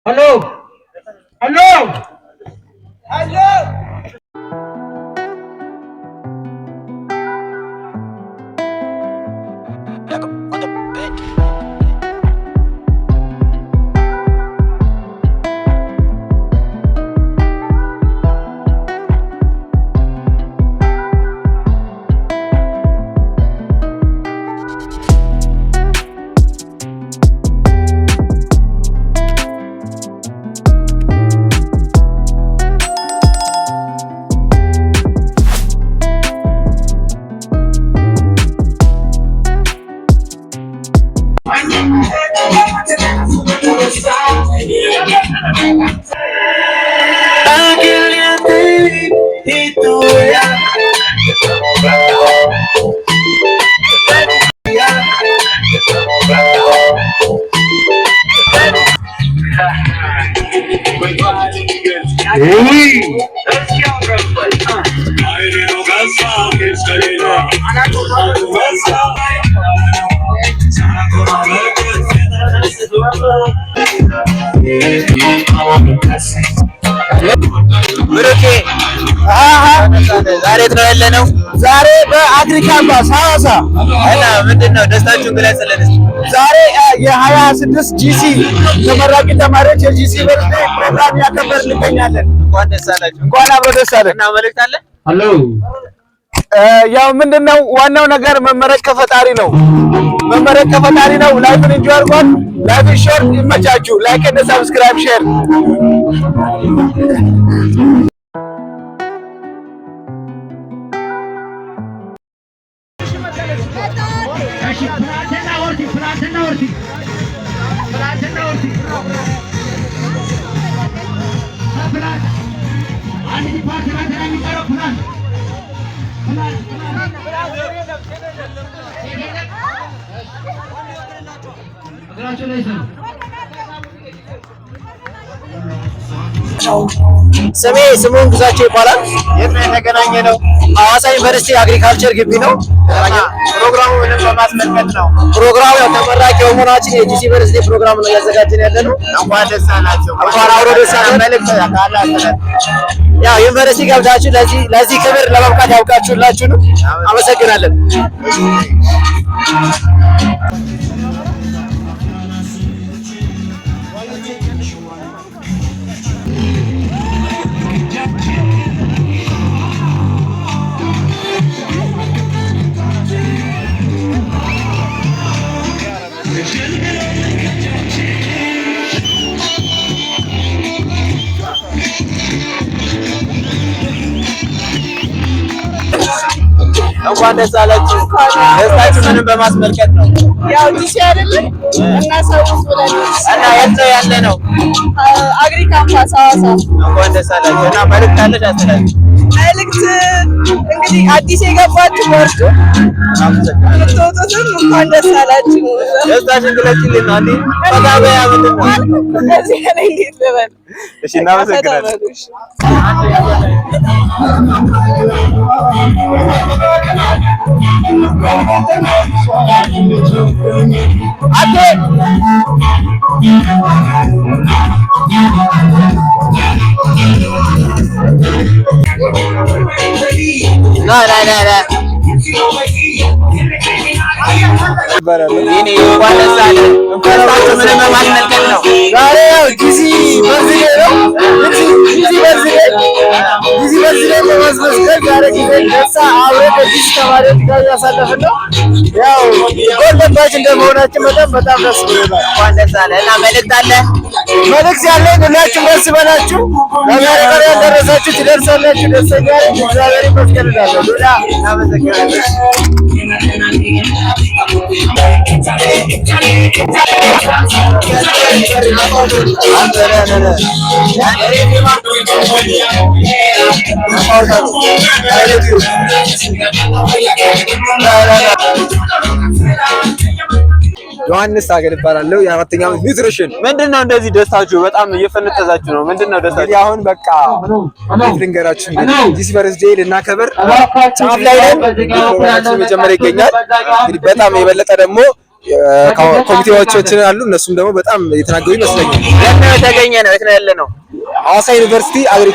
Hello. Hello. Hello. ብሩኬ ዛሬ ነው ያለነው። ዛሬ በአግሪ ካምፓስ ሐዋሳ እና ምንድነው ደስታችሁን ግለጹልን። ዛሬ የ26 ጂሲ ተመራቂ ተማሪዎች የጂሲ በርዝዴይ ፕሮግራም ያከበርን እንገኛለን። እንኳን ደስ አላችሁ። እንኳን አብሮ ደስ አለን። እና መልእክት አለ? ሄሎ ያው ምንድነው ዋናው ነገር መመረቅ ከፈጣሪ ነው። መመረቅ ከፈጣሪ ነው። ላይፍን ኢንጆይ አድርጓል። ላይፍ ሾርት። ይመቻችሁ። ላይክ እና ሰብስክራይብ ሼር ስሜ ስሙን ግዛቸው ይባላል። የት ነው የተገናኘነው? ሐዋሳ ዩኒቨርሲቲ አግሪካልቸር ግቢ ነው። ፕሮግራሙ ምንም በማስመልከት ነው። ፕሮግራሙ ያው ተመራቂ በመሆናችን የጂሲ በርዝዴይ ፕሮግራም ነው እያዘጋጀን ያለነው። እንኳን ደስ አላችሁ። እንኳን አብሮ ደስ አለን። መልእክት ካላችሁ ያው ዩኒቨርሲቲ ገብታችሁ ለዚህ ክብር ለመብቃት ያውቃችሁላችሁ ነው። አመሰግናለን። እንኳን ደስ አላችሁ። ደስታችሁ ምንም በማስመልከት ነው? ያው ጂሲ አይደለም እና ሰውስ ብለን እና የት ነው ያለነው? አግሪ ካምፓስ ሐዋሳ። እንኳን ደስ አላችሁ። እና መልእክት አለሽ አትላችሁ? መልእክት እንግዲህ አዲስ የገባችሁ ወርዱ የምትወጡትም እንኳን ደስ አላችሁ። ደስታሽን ግለጪልን ነው እንዴ? ፈጋበያ ምንድን ነው? እዚህ ላይ እንዴት ልበል? እሺ እናመሰግናለን። ዛሬ ያው ጂሲ በርዝዴይ ነው። ጂሲ በርዝዴይ በማስመስገን ዛሬ ጊዜ ደሳ አብረን ከጂሲ ተማሪዎች ጋር እያሳለፍን ነው። ያው ጎልደን ባች እንደመሆናችን በጣም ደስ ብሎናል። እንኳን ደስ አለ። እና መልእክት አለ? መልእክት ያለኝ ሁላችሁም ደስ በላችሁ። ለዛሬ ቀን ያልደረሳችሁ ትደርሳላችሁ። ደስተኛ ነኝ። እግዚአብሔር ይመስገን እላለሁ። እናመሰግናለን። ዮሐንስ ታገል ይባላል። የአራተኛ ዓመት ኒውትሪሽን። ምንድነው እንደዚህ ደስታችሁ? በጣም እየፈነጠዛችሁ ነው። ምንድነው ደስታችሁ? አሁን በቃ ልንገራችሁ ጂሲ በርዝዴይ ልናከብር ጫፍ ላይ ነን። ፕሮግራማችን መጀመሪያ ይገኛል። እንግዲህ በጣም የበለጠ ደግሞ ኮሚቴዎቻችን አሉ። እነሱም ደግሞ በጣም የተናገሩ ይመስለኛል። የት ነው የተገኘ ነው? የት ነው ያለ ነው? ሐዋሳ ዩኒቨርሲቲ አግሪ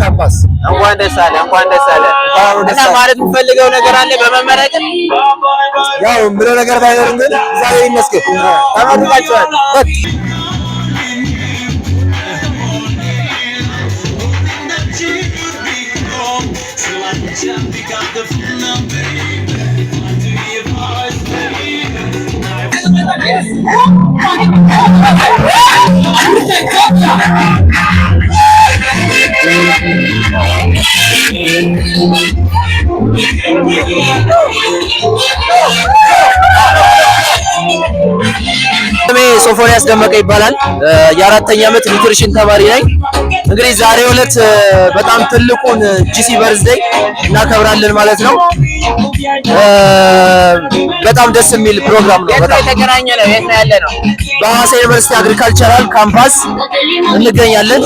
ካምፓስ። እንኳን ደስ አለ፣ እንኳን ደስ አለ። እና ማለት የምፈልገው ነገር አለ በመመረቅ? ያው ምንም ነገር ባይኖርም ግን እግዚአብሔር ይመስገን ተመርቃችኋል። ስሜ ሶፎንያስ ደመቀ ይባላል። የአራተኛ ዓመት ኒውትሪሽን ተማሪ ነኝ። እንግዲህ ዛሬው ዕለት በጣም ትልቁን ጂሲ በርዝዴይ እናከብራለን ማለት ነው። በጣም ደስ የሚል ፕሮግራም ነው። በጣም የተገናኘ ነው። የት ነው ያለ ነው? በሐዋሳ ዩኒቨርሲቲ አግሪካልቸራል ካምፓስ እንገኛለን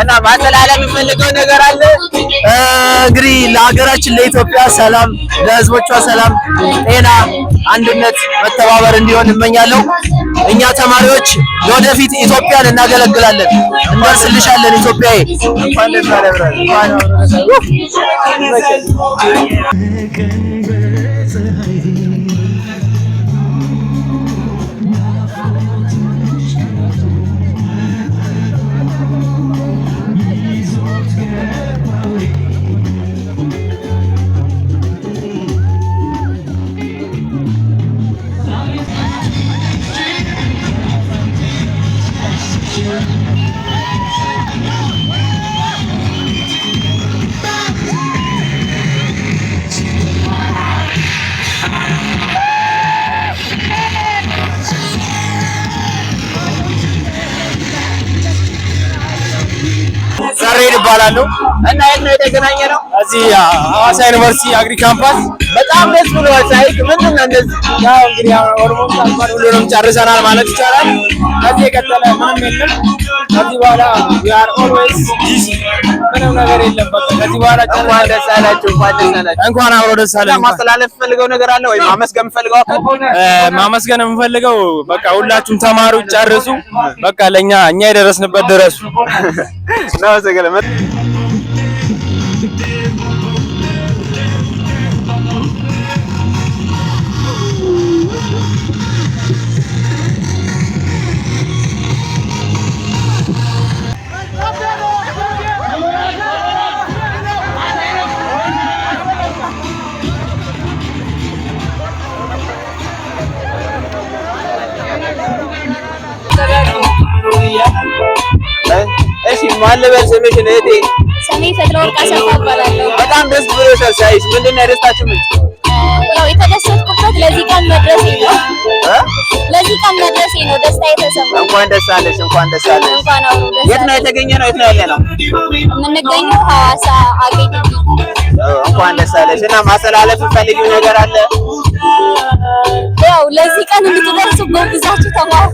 እና ማስተላለፍ የምፈልገው ነገር አለ። እንግዲህ ለሀገራችን ለኢትዮጵያ ሰላም፣ ለሕዝቦቿ ሰላም፣ ጤና፣ አንድነት፣ መተባበር እንዲሆን እመኛለሁ። እኛ ተማሪዎች ለወደፊት ኢትዮጵያን እናገለግላለን፣ እንደርስልሻለን ኢትዮጵያዬ። እንኳን ደስ ሰሬድ ይባላሉ እና የት ነው የተገናኘ ነው? እዚህ ሐዋሳ ዩኒቨርሲቲ አግሪ ካምፓስ። በጣም ደስ ብሎኛል። ሳይክ ምንድን ነው እንደዚህ? ያው እንግዲህ ኦልሞስት አልፏል፣ ሁሉንም ጨርሰናል ማለት ይቻላል። ከዚህ የቀጠለ ምንም የለም። ከዚህ በኋላ we are always ጂሲ፣ ምንም ነገር የለም። በቃ ከዚህ በኋላ እንኳን ደስ አላችሁ፣ እንኳን ደስ አላችሁ። እንኳን አብሮ ደስ አለን። ማስተላለፍ የምፈልገው ነገር አለ ወይ? ማመስገን የምፈልገው ማመስገን የምፈልገው በቃ ሁላችሁም ተማሪዎች ጨርሱ፣ በቃ እኛ የደረስንበት ድረሱ ነው። ዘገለመት እሺ፣ ማን ልበል ስምሽን እህቴ? ስሜ ፈትለወርቅ አሰፋ እባላለሁ። በጣም ደስ ብሎሻል ሳይሽ። ምንድን ነው የደስታችሁ ምንጭ? ያው የተደሰትኩበት ለዚህ ቀን መድረሴ ነው። ለዚህ ቀን መድረሴ ነው ደስታ የተሰማኝ። እንኳን ደስ አለሽ፣ እንኳን ደስ አለሽ። እንኳን አብሮ ደስ የት ነው የተገኘ ነው? የት ነው ያለ ነው? የምንገኘው ሐዋሳ አግሪ። እንኳን ደስ አለሽ። እና ማስተላለፍ የምፈልጊው ነገር አለ? ያው ለዚህ ቀን እንድትደርሱ ጎብዛችሁ ተማሩ።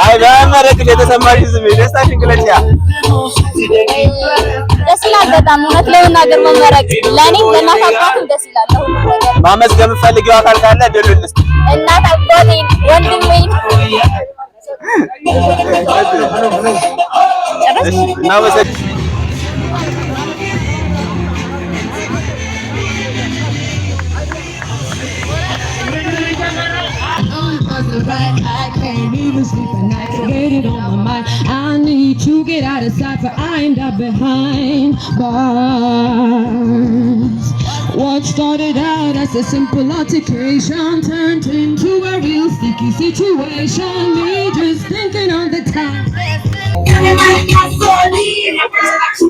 አይ በመረቅሽ የተሰማሽ ስሜት ደስታሽን ግለጪ። ደስ ይላል በጣም እውነት ለመናገር መመረቅ ለእኔም ለእናት አባቴም ደስ ይላል። ማመስገን የምፈልጊው አካል ካለ እድሉን ልስጥ። እናት አባቴን፣ ወንድሜን እናመሰግናለን። I can't even sleep at night. Get it on my mind. I need to get out of sight, for I end up behind bars. What started out as a simple altercation turned into a real sticky situation. Me just thinking on the time.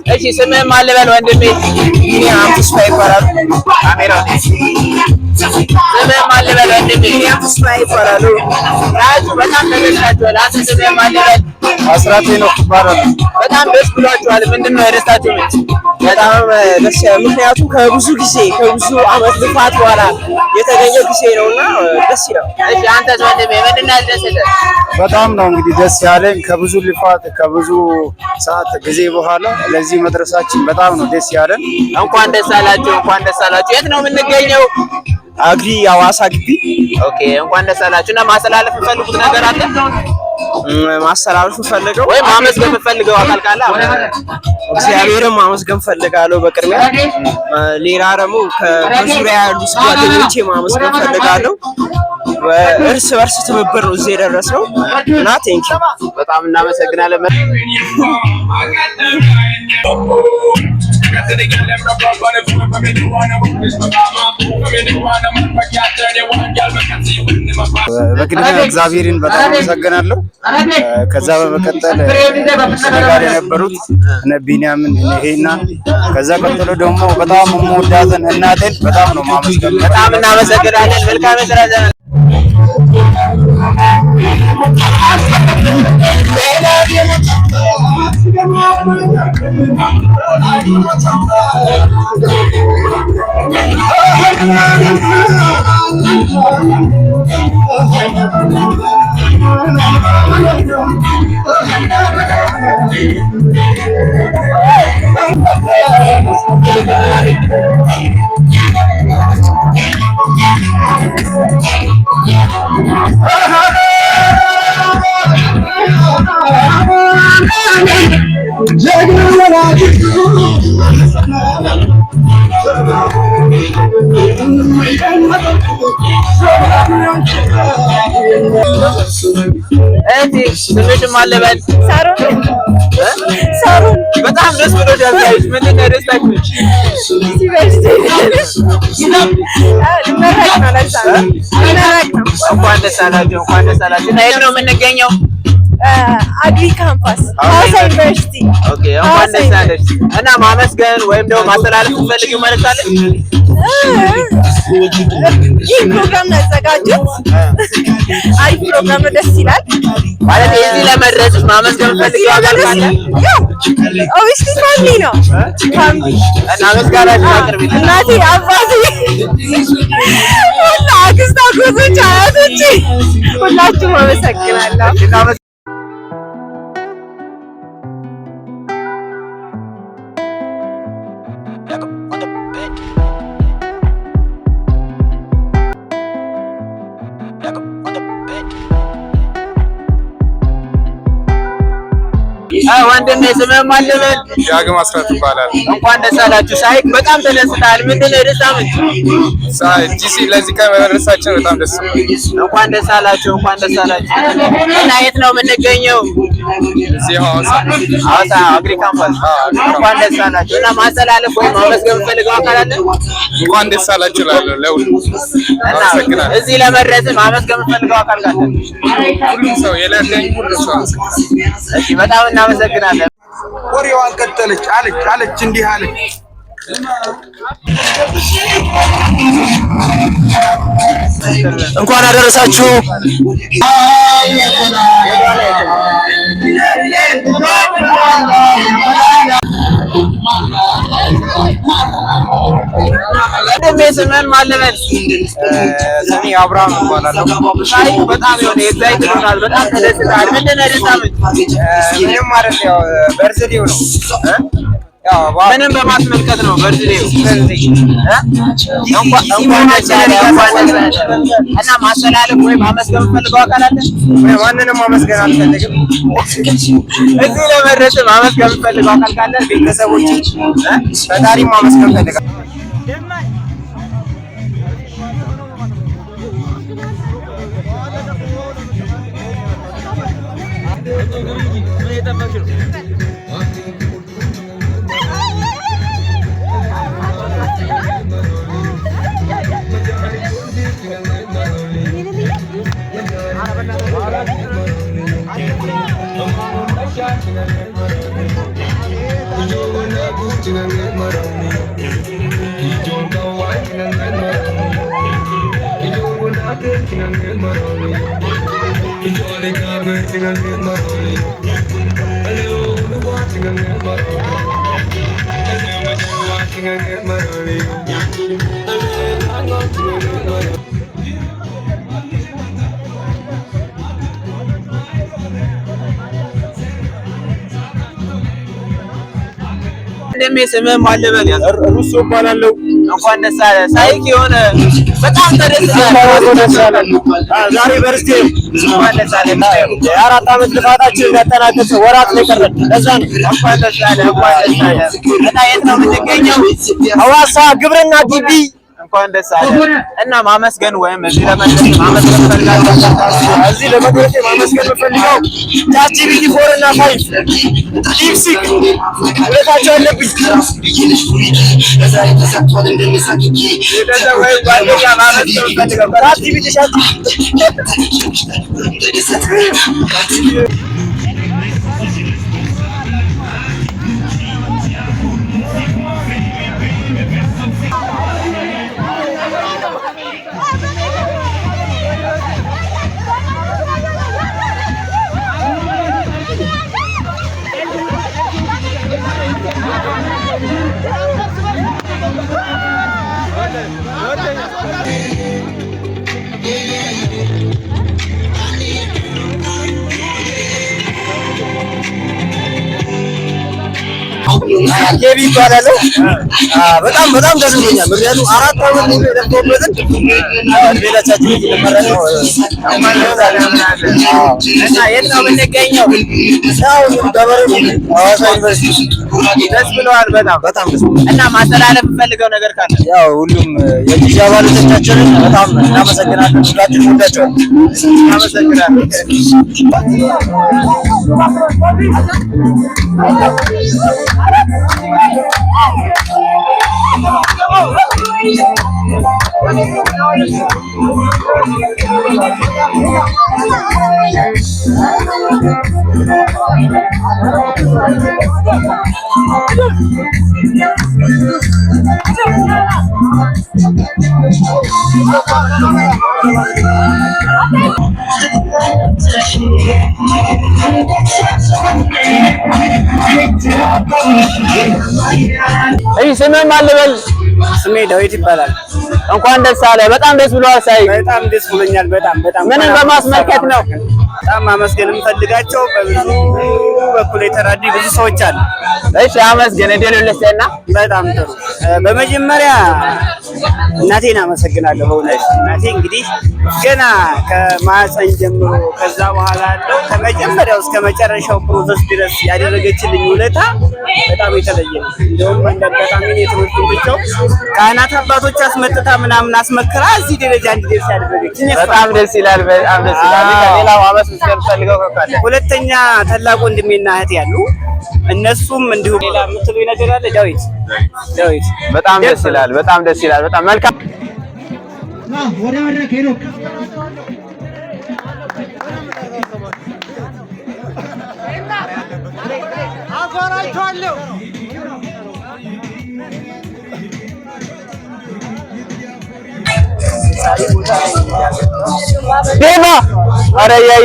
እሺ ስምህን ማን ልበል ወንድሜ? ቢኒያም ተስፋ ይባላል። ካሜራ ስምህን ማን ልበል ወንድሜ? ቢኒያም ተስፋ ይባላል። ታጁ በጣም ተደስታችኋል። አንተ ስምህን ማን ልበል? አስራቴ ነው ይባላል። በጣም ደስ ብሏችኋል። ምንድን ነው የደስታችሁ ምንጭ? በጣም ደስ ምክንያቱም ከብዙ ዓመት ልፋት በኋላ የተገኘ ጊዜ ነውና ደስ ይላል። እሺ አንተስ ወንድሜ ምንድን ነው ያስደሰተህ? በጣም ነው እንግዲህ ደስ ያለኝ ከብዙ ልፋት ከብዙ ሰዓት ጊዜ በኋላ ለዚህ መድረሳችን በጣም ነው ደስ ያለን። እንኳን ደስ አላችሁ፣ እንኳን ደስ አላችሁ። የት ነው የምንገኘው? አግሪ ሐዋሳ ግቢ። ኦኬ እንኳን ደስ አላችሁ። እና ማስተላለፍ የምትፈልጉት ነገር አለ? ማስተላለፍ ፈልገው ወይ ማመስገን የምትፈልገው አካል ካለ? እግዚአብሔርን ማመስገን ፈልጋለሁ በቅድሚያ። ሌላ ደግሞ ከዙሪያ ያሉ ጓደኞቼ ማመስገን ፈልጋለሁ። እርስ በርስ ትብብር ነው እዚህ የደረስነው እና ቴንክ ዩ በጣም እናመሰግናለን። በቅድሚያ እግዚአብሔርን በጣም አመሰግናለሁ። ከዛ በመቀጠል እኔ ጋር የነበሩት እነ ቢኒያምን ይሄና ከዛ ቀጥሎ ደግሞ በጣም የምወዳትን እናቴን በጣም ነው ማመስገን። በጣም እናመሰግናለን። መልካም ስራ ዘመን ስምሽን ማን ልበል? ሳሮን በጣም ደስ ብሎሻል። ጋይስ ምንድን ነው ደስታችሁ? እንኳን ደስ አላችሁ፣ እንኳን ደስ አላችሁ። እና የት ነው የምንገኘው? አግሪ ካምፓስ ሐዋሳ ዩኒቨርሲቲ። ኦኬ እንኳን ደስ አለሽ። እና ማመስገን ወይም ደግሞ ማስተላለፍ የምትፈልጊው መልዕክት አለ? ይህ ፕሮግራም ነው ያዘጋጁት። አሪፍ ፕሮግራም ነው፣ ደስ ይላል። ማለት እዚህ ለመድረስሽ ማመስገን የምትፈልጊው አካል ካለ? ኦብቪስሊ ፋሚሊ ነው። ፋሚሊ እና ምስጋናሽን አቅርቢልኝ። እናቴ፣ አባቴ፣ ሁላ አክስት፣ አጎቶች፣ አያቶቼ ሁላችሁም አመሰግናለሁ። ወንድሜ ስምህ ማን ልበል? ዳግም አስራት ይባላል። እንኳን ደስ አላችሁ። ሳይክ በጣም ተደስተሃል። ምንድን ነው የደስታ ምንጭ? ጂሲ ለዚህ ቀን በመድረሳችን በጣም ደስ ብሎኛል። እንኳን ደስ አላችሁ፣ እንኳን ደስ አላችሁ። እና የት ነው የምንገኘው? እዚህ ሐዋሳ አግሪ ካምፓስ። እንኳን ደስ አላችሁ። እና ማስተላለፍ ወይ ማመስገን የምትፈልገው አካል አለ? እንኳን ደስ አላችሁ እላለሁ ለሁሉም። አመሰግናለሁ። እዚህ ለመድረስ ማመስገን የምትፈልገው አካል ካለ? ሁሉም ሰው የለደኝ ሁሉ ሰው አመሰግናለሁ። እሺ በጣም እናመሰግናለን። ወሬዋን ቀጠለች አለች እንዲህ አለች። እንኳን አደረሳችሁ። ስምህን ማን ልበል? ስሜ አብርሃም እባላለሁ። ሳይክ በጣም የሆነ ኤግዛይት ሆናል። በጣም ተደስተሃል። ምንድን ነው የደስታ ምንጭ? ምንም አይደል፣ ያው በርዝዴው ነው። ምንም በማስመልከት ነው በርዝዴው። እና ማስተላለፍ ወይ ማመስገን የምትፈልገው አካል አለ? ማንንም ማመስገን አልፈልግም። እዚህ ለመድረስ ማመስገን የምትፈልገው አካል ካለ? ቤተሰቦቼ፣ ፈጣሪ ማመስገን ፈልጋለሁ። ስምህ ማን ልበል? ሩሶ እባላለሁ። እንኳን ደስ አለህ። ሳይክ የሆነ በጣም ተደስቻለሁ። ዛሬ በርስቴ ማለት አለ የአራት ዓመት ልፋታችን ያጠናቀቀ ወራት ላይ ቀረ። ለዛ ነው እንኳን ደስ ያለህ እና የት ነው የምትገኘው? ሐዋሳ ግብርና ግቢ እንኳን ደስ አለህ እና ማመስገን ወይም እዚህ ለመድረስ ማመስገን ፈልጋለሁ። እዚህ ለመድረስ ማመስገን ፈልጋለሁ ቻትጂፒቲ 4 እና 5 ዲፕሲክ ሁለታቸው አለብኝ። ኬቢ ይባላል። በጣም ደስ ብሎኛል። ምክንያቱም 4 ዓመት ሙሉ የለፈውበትን ሌላቻችን እየተመረጠው እና የት ነው የምንገኘው? ያው ደብረ ሐዋሳ ዩኒቨርሲቲ ደስ ብለዋል። በጣም ደስ ብሎኛል እና ማስተላለፍ ፈልገው ነገር ካለ ያው ሁሉም የጂሲ አባሎቻችንን በጣም እናመሰግናለን። ሁላችንም ወዳቸዋለን። እናመሰግናለን። ስምህ ማን ልበል? ስሜ ዳዊት ይባላል። እንኳን ደስ አለ። በጣም ደስ ብሎሃል ሳይ? በጣም ደስ ብሎኛል። በጣም ምንን በማስመልከት ነው? በጣም ማመስገን የምፈልጋቸው በብዙ በኩል የተራዱ ብዙ ሰዎች አሉ። እሺ አመስገን። እድሉን ልስጥህና። በጣም ጥሩ። በመጀመሪያ እናቴን አመሰግናለሁ። እናቴ እንግዲህ ገና ከማህፀን ጀምሮ ከዛ በኋላ ያለው ከመጀመሪያው እስከ መጨረሻው ፕሮሰስ ድረስ ያደረገችልኝ ውለታ በጣም የተለየ ነው። እንደውም እንደበጣም የትምህርት ብቻው ካህናት አባቶች አስመጥታ ምናምን አስመክራ እዚህ ደረጃ እንድደርስ ያደረገችኝ በጣም ደስ ይላል። በጣም ደስ ይላል። ሌላው አመስገን ፈልገው ካለ ሁለተኛ ታላቅ ወንድሜና እህቴ ያሉ እነሱም እንዲሁ ሌላ የምትሉኝ ነገር አለ? ዳዊት በጣም ደስ ይላል። በጣም ደስ ይላል። በጣም መልካም ወደ መድረክ ሄዶ አፈራቸዋለሁ። ዴማ አረ ያይ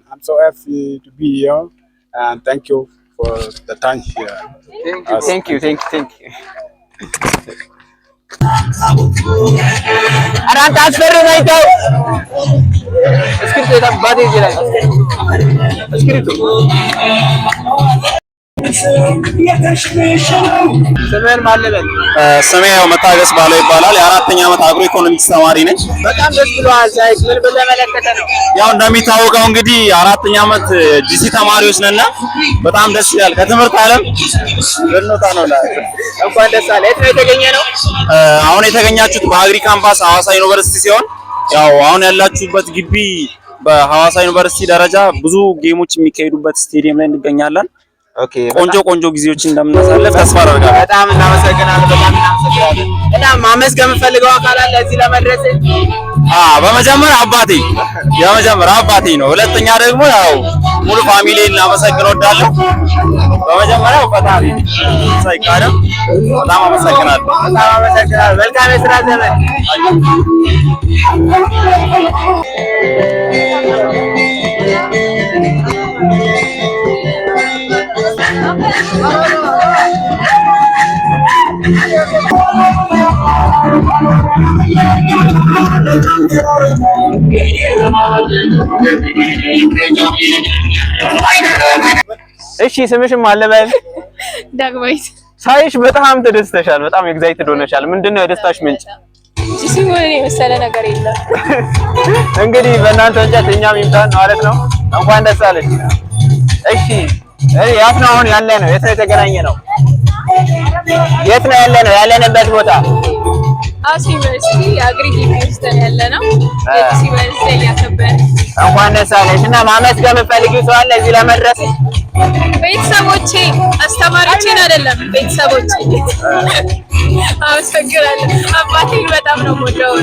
I'm so happy to be here and thank you for the time here. Thank you. አራንተ አስፈረው አይተው እስክሪፕት የታባደ ይችላል እስክሪፕቱ ስሜን ማለበል ስሜ ያው መታገስ ባለው ይባላል። የአራተኛ ዓመት አግሮ ኢኮኖሚክስ ተማሪ ነኝ። በጣም ደስ ብሎሃል ሳይክ ምን በተመለከተ ነው? ያው እንደሚታወቀው እንግዲህ አራተኛ ዓመት ጂሲ ተማሪዎች ነንና በጣም ደስ ይላል። ከትምህርት ዓለም ልንወጣ ነው ላይ እንኳን ደስ አለ። የት ነው የተገኘ ነው? አሁን የተገኛችሁት በአግሪ ካምፓስ ሐዋሳ ዩኒቨርሲቲ ሲሆን ያው አሁን ያላችሁበት ግቢ በሐዋሳ ዩኒቨርሲቲ ደረጃ ብዙ ጌሞች የሚካሄዱበት ስቴዲየም ላይ እንገኛለን። ኦኬ ቆንጆ ጊዜዎችን እንደምናሳልፍ ተስፋ አደርጋለሁ። በጣም እናመሰግናለን። እና ማመስገን የምፈልገው አካል አለ እዚህ ለመድረስ? በመጀመሪያ አባቴ ነው። ሁለተኛ ደግሞ ያው ሙሉ ፋሚሊን ላመሰግን እወዳለሁ። በመጀመሪያ ፈጣሪ ሳይቀርም በጣም አመሰግናለሁ። መልካም የስራ ዘመን። እሺ ስምሽም አለ በል? ዳግማዊት። ሳይሽ በጣም ተደስተሻል። በጣም ኤግዛይትድ ሆነሻል። ምንድነው የደስታሽ ምንጭ? ሲሆን የመሰለ ነገር የለም። እንግዲህ በእናንተ እንጨት እኛም ይምጣን ማለት ነው። እንኳን ደስ አለሽ። እሺ የት ነው አሁን ያለ ነው? የት ነው የተገናኘ ነው? የት ነው ያለ ነው? ያለንበት ቦታ ሐዋሳ ዩኒቨርሲቲ አግሪ ግቢ ውስጥ ያለ ነው። የዲሲ ዩኒቨርሲቲ እያከበረ። እንኳን ደስ አለሽ። እና ማመስገን የምትፈልጊው ሰው አለ እዚህ ለመድረስ? ቤተሰቦቼ፣ አስተማሪዎቼን አይደለም ቤተሰቦቼ። አመሰግናለሁ። አባቴን በጣም ነው የምወደው።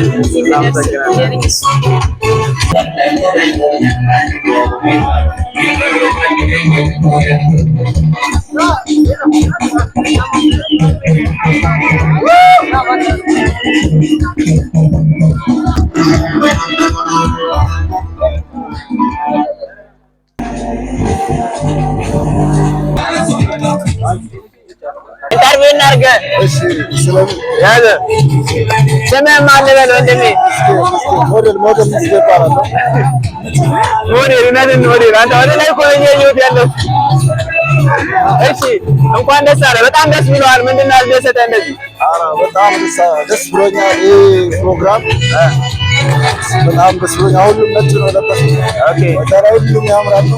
ኢንተርቪው እናድርግ። እሺ ያዘ ስምህ ማን ልበል ወንድሜ? ሞዴል ይባላል። ሞዴል አንተ ወደ ላይ እኮ ነው እያየሁት ያለው። እሺ እንኳን ደስ አለ። በጣም ደስ ብሎሃል። ምንድን ነው ያስደሰተህ እንደዚህ? በጣም ደስ ብሎኛል። ይህ ፕሮግራም በጣም ደስ ብሎኛል። ሁሉም ነጭ ነው የለበሱት። ኦኬ በተራ ሁሉም ያምራሉ።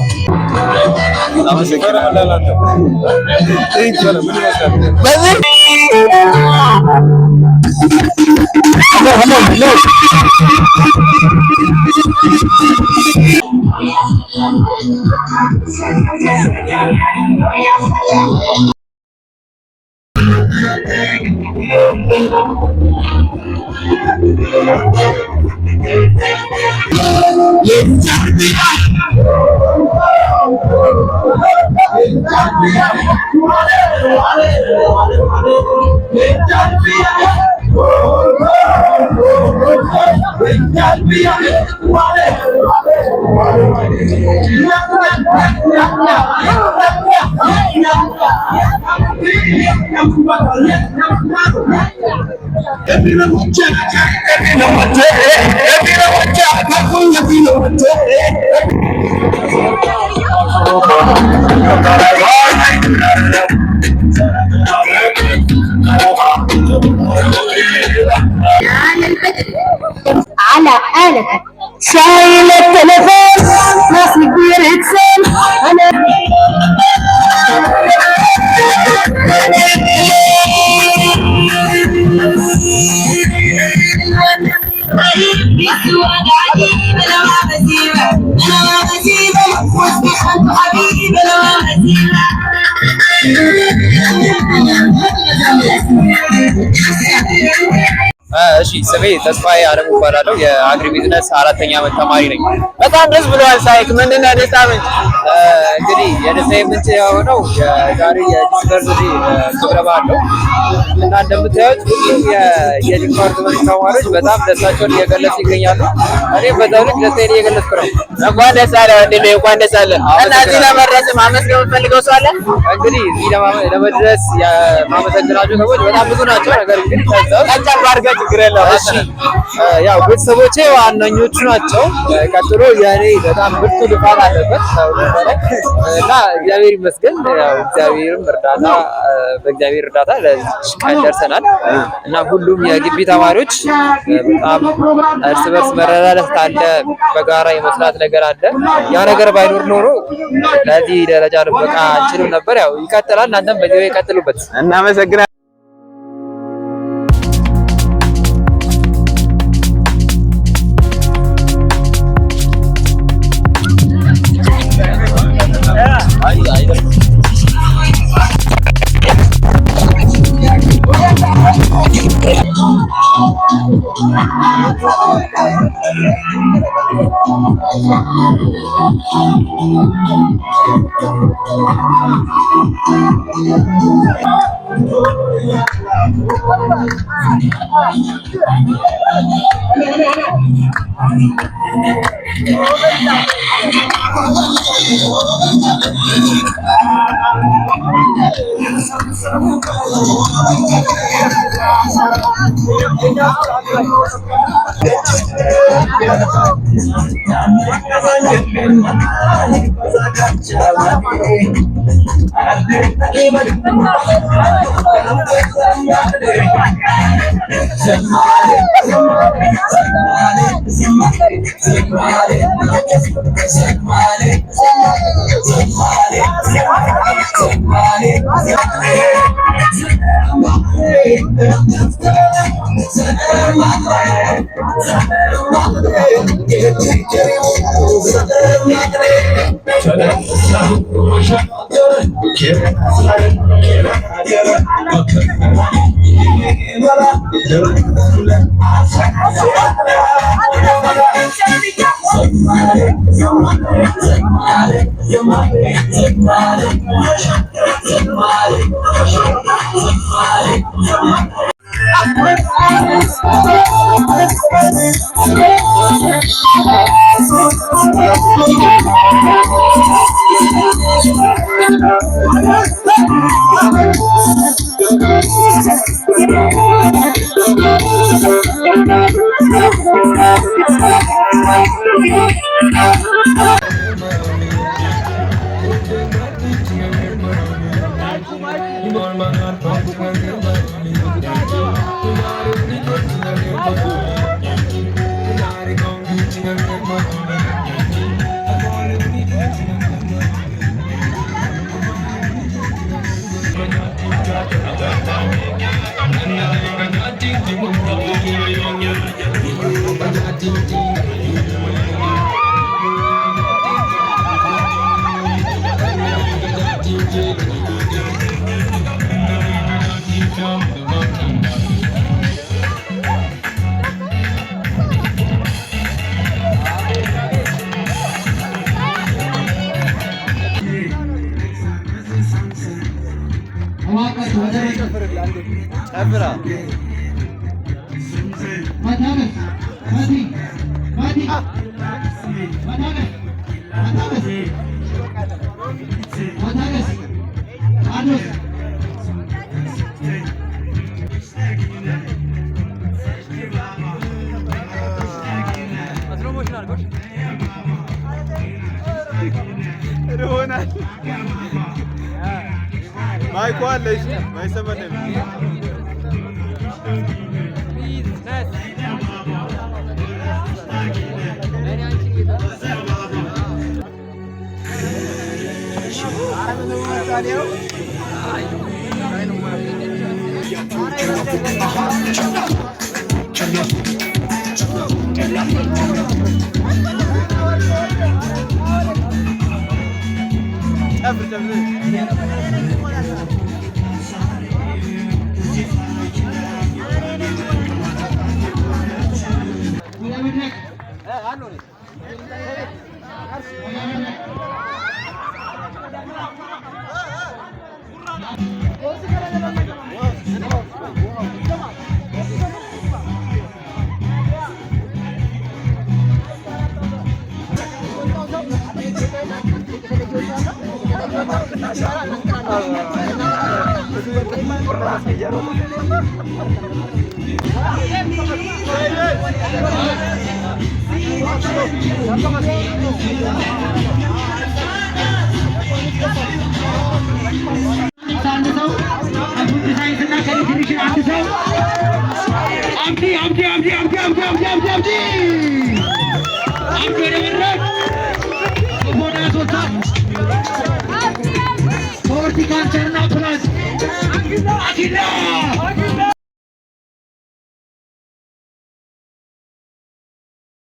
على آلة شايل التلفون ناس كبير اتصل أنا እሺ ስሜ ተስፋዬ አለሙ እባላለሁ። የአግሪ ቢዝነስ 4ኛ ዓመት ተማሪ ነኝ። በጣም ደስ ብሎሃል ሳይክ። ምንድን ነው የደስታ ምንጭ? እንግዲህ የደስታዬ ምንጭ የሆነው የዛሬ የዲስከርድ ክብረ በዓል ነው እና እንደምታዩት ሁሉም የዲፓርትመንት ተማሪዎች በጣም ደስታቸውን እየገለጹ ይገኛሉ። እኔም በዛው ልክ ደስታዬን እየገለጽኩ ነው። እንኳን ደስ አለ ወንድሜ፣ እንኳን ደስ አለ። እና እዚህ ለመድረስ ማመስገን የምትፈልገው ሰው አለ? እንግዲህ እዚህ ለመድረስ የማመሰግናቸው ሰዎች በጣም ብዙ ናቸው። ነገር ግን ከዛው ቀንጨብ አድርገህ ችግር የለውም። እሺ ያው ቤተሰቦቼ ዋነኞቹ ናቸው። ቀጥሎ የእኔ በጣም ብርቱ ልፋት አለበት እና እግዚአብሔር ይመስገን ያው በእግዚአብሔር እርዳታ ለዚህ ቀን ደርሰናል እና ሁሉም የግቢ ተማሪዎች በጣም እርስ በርስ መረዳዳት አለ፣ በጋራ የመስራት ነገር አለ። ያ ነገር ባይኖር ኖሮ ለዚህ ደረጃ ልበቃ አንችልም ነበር። ያው ይቀጥላል። እናንተም በዚህ ይቀጥሉበት። እናመሰግናለን። Horticulture Plus.